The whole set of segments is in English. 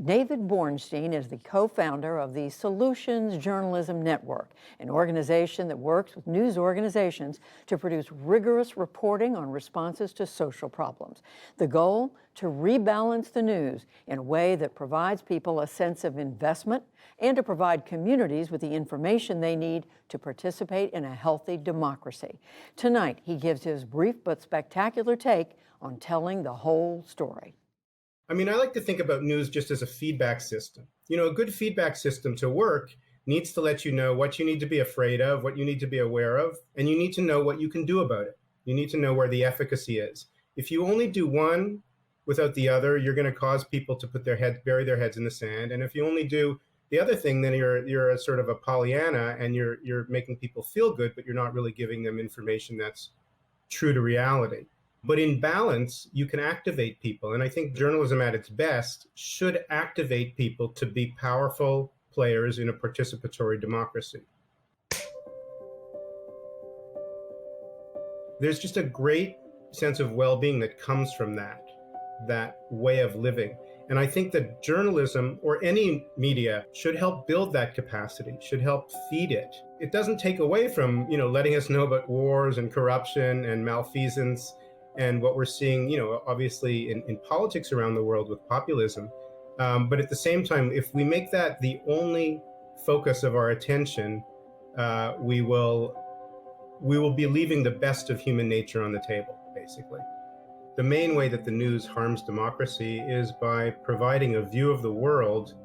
David Bornstein is the co-founder of the Solutions Journalism Network, an organization that works with news organizations to produce rigorous reporting on responses to social problems. The goal? To rebalance the news in a way that provides people a sense of investment and to provide communities with the information they need to participate in a healthy democracy. Tonight, he gives his brief but spectacular take on telling the whole story. I mean, I like to think about news just as a feedback system. You know, a good feedback system to work needs to let you know what you need to be afraid of, what you need to be aware of, and you need to know what you can do about it. You need to know where the efficacy is. If you only do one without the other, you're going to cause people to bury their heads in the sand. And if you only do the other thing, then you're a sort of a Pollyanna, and you're making people feel good, but you're not really giving them information that's true to reality. But in balance, you can activate people. And I think journalism at its best should activate people to be powerful players in a participatory democracy. There's just a great sense of well-being that comes from that way of living. And I think that journalism or any media should help build that capacity, should help feed it. It doesn't take away from, letting us know about wars and corruption and malfeasance and what we're seeing, obviously in politics around the world with populism. But at the same time, if we make that the only focus of our attention, we will be leaving the best of human nature on the table, basically. The main way that the news harms democracy is by providing a view of the world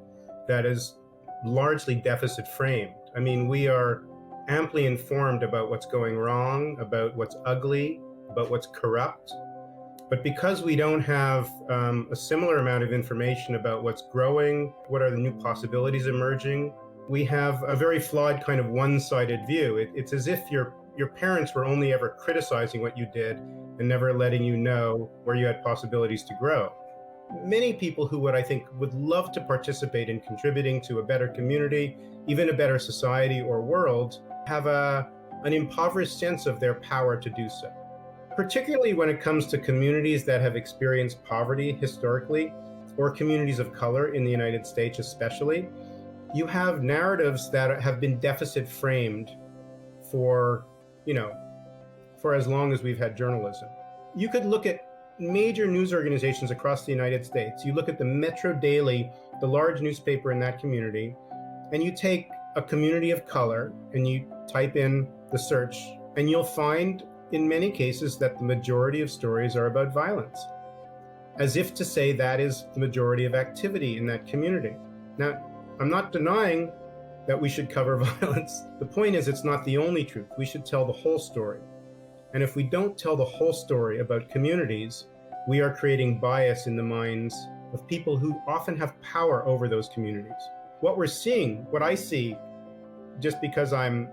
that is largely deficit framed. I mean, we are amply informed about what's going wrong, about what's ugly, about what's corrupt. But because we don't have a similar amount of information about what's growing, what are the new possibilities emerging, we have a very flawed kind of one-sided view. It's as if your parents were only ever criticizing what you did and never letting you know where you had possibilities to grow. Many people who would love to participate in contributing to a better community, even a better society or world, have an impoverished sense of their power to do so. Particularly when it comes to communities that have experienced poverty historically, or communities of color in the United States especially, you have narratives that have been deficit framed for as long as we've had journalism. You could look at major news organizations across the United States. You look at the Metro Daily, the large newspaper in that community, and you take a community of color and you type in the search, and you'll find in many cases that the majority of stories are about violence, as if to say that is the majority of activity in that community. Now, I'm not denying that we should cover violence. The point is, it's not the only truth. We should tell the whole story. And if we don't tell the whole story about communities, we are creating bias in the minds of people who often have power over those communities. What I see, just because I'm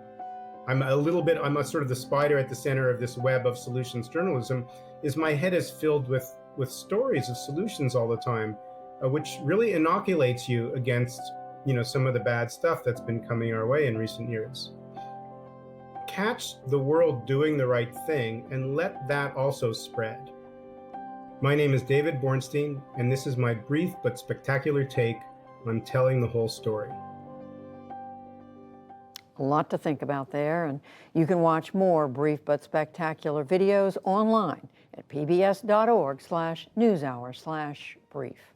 a sort of the spider at the center of this web of solutions journalism, is my head is filled with stories of solutions all the time, which really inoculates you against, some of the bad stuff that's been coming our way in recent years. Catch the world doing the right thing and let that also spread. My name is David Bornstein, and this is my brief but spectacular take on telling the whole story. A lot to think about there, and you can watch more brief but spectacular videos online at pbs.org/newshour/brief.